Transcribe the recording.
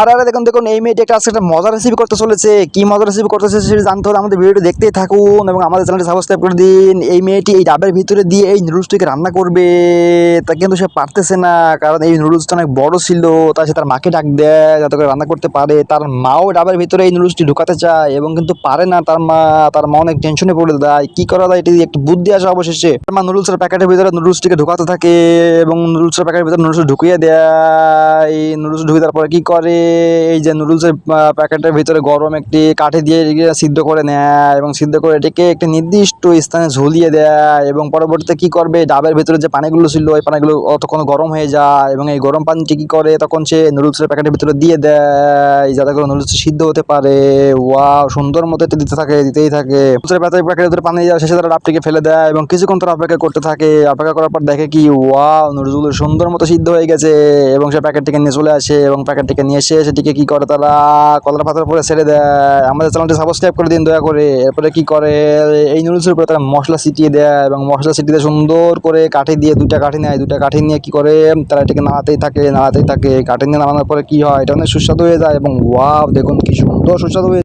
আরে দেখুন দেখুন, এই মেয়েটি আজকে একটা মজার রেসিপি করতে চলেছে। কি মজার রেসিপি করতেছে সেটা জানতে হলে আমাদের ভিডিওটি দেখতেই থাকুন এবং আমাদের চ্যানেলটি সাবস্ক্রাইব করে দিন। এই মেয়েটি এই ডাবের ভিতরে দিয়ে এই নুডলসটিকে রান্না করবে, তা কিন্তু সে পারতেছে না, কারণ এই নুডলসটা অনেক বড় ছিল। তাই সে তার মাকে ডাক দেয় যাতে করে রান্না করতে পারে। তার মাও ডাবের ভিতরে এই নুডলসটি ঢুকাতে চায় এবং কিন্তু পারে না। তার মা অনেক টেনশনে পড়ে যায়। কি করা যায়, এটি একটু বুদ্ধি আসে অবশেষে। তার মা নুডলসের প্যাকেটের ভিতরে নুডলসটিকে ঢুকাতে থাকে এবং নুডলসের প্যাকেটের ভিতরে নুডলস ঢুকিয়ে দেয়। এই নুডলস ঢুকিয়ে তারপরে কি করে, এই যে নুডলসের প্যাকেটের ভিতরে গরম একটি কাঠি দিয়ে এটিকে সিদ্ধ করে নেয় এবং সিদ্ধ করে এটিকে একটি নির্দিষ্ট স্থানে ঝুলিয়ে দেয় এবং পরবর্তীতে কি করবে, ডাবের ভিতরে যে পানিগুলো ছিল ওই পানিগুলো তখন গরম হয়ে যায় এবং এই গরম পানিটি কি করে তখন সে নুডলসের প্যাকেটের ভিতরে দিয়ে দেয় যাতে করে নুডলস সিদ্ধ হতে পারে। ওয়াও, সুন্দর মতো এটা দিতেই থাকে। নুডলসের প্যাকেটের ভিতরে পানি যাওয়া শেষে তারা ডাবটিকে ফেলে দেয় এবং কিছুক্ষণ তারা অপেক্ষা করতে থাকে। অপেক্ষা করার পর দেখে কি, ওয়াও, নুডলসগুলো সুন্দর মতো সিদ্ধ হয়ে গেছে এবং সে প্যাকেটটিকে নিয়ে চলে আসে এবং প্যাকেটটিকে নিয়ে এসে সেটিকে কি করে তারা কলার পাতার উপরে ছেড়ে দেয়। আমাদের চ্যানেলটি সাবস্ক্রাইব করে দিন দয়া করে। এরপরে কি করে, এই নুডলসের উপরে তারা মশলা ছিটিয়ে দেয় এবং মশলা ছিটিয়ে সুন্দর করে কাঠি দিয়ে দুইটা কাঠি নেয়। দুইটা কাঠি নিয়ে কি করে তারা এটাকে নাড়াতেই থাকে। কাঠি নিয়ে নাড়ানোর পরে কি হয়, এটা অনেক সুস্বাদু হয়ে যায় এবং ওয়াও দেখুন কি সুন্দর সুস্বাদু হয়ে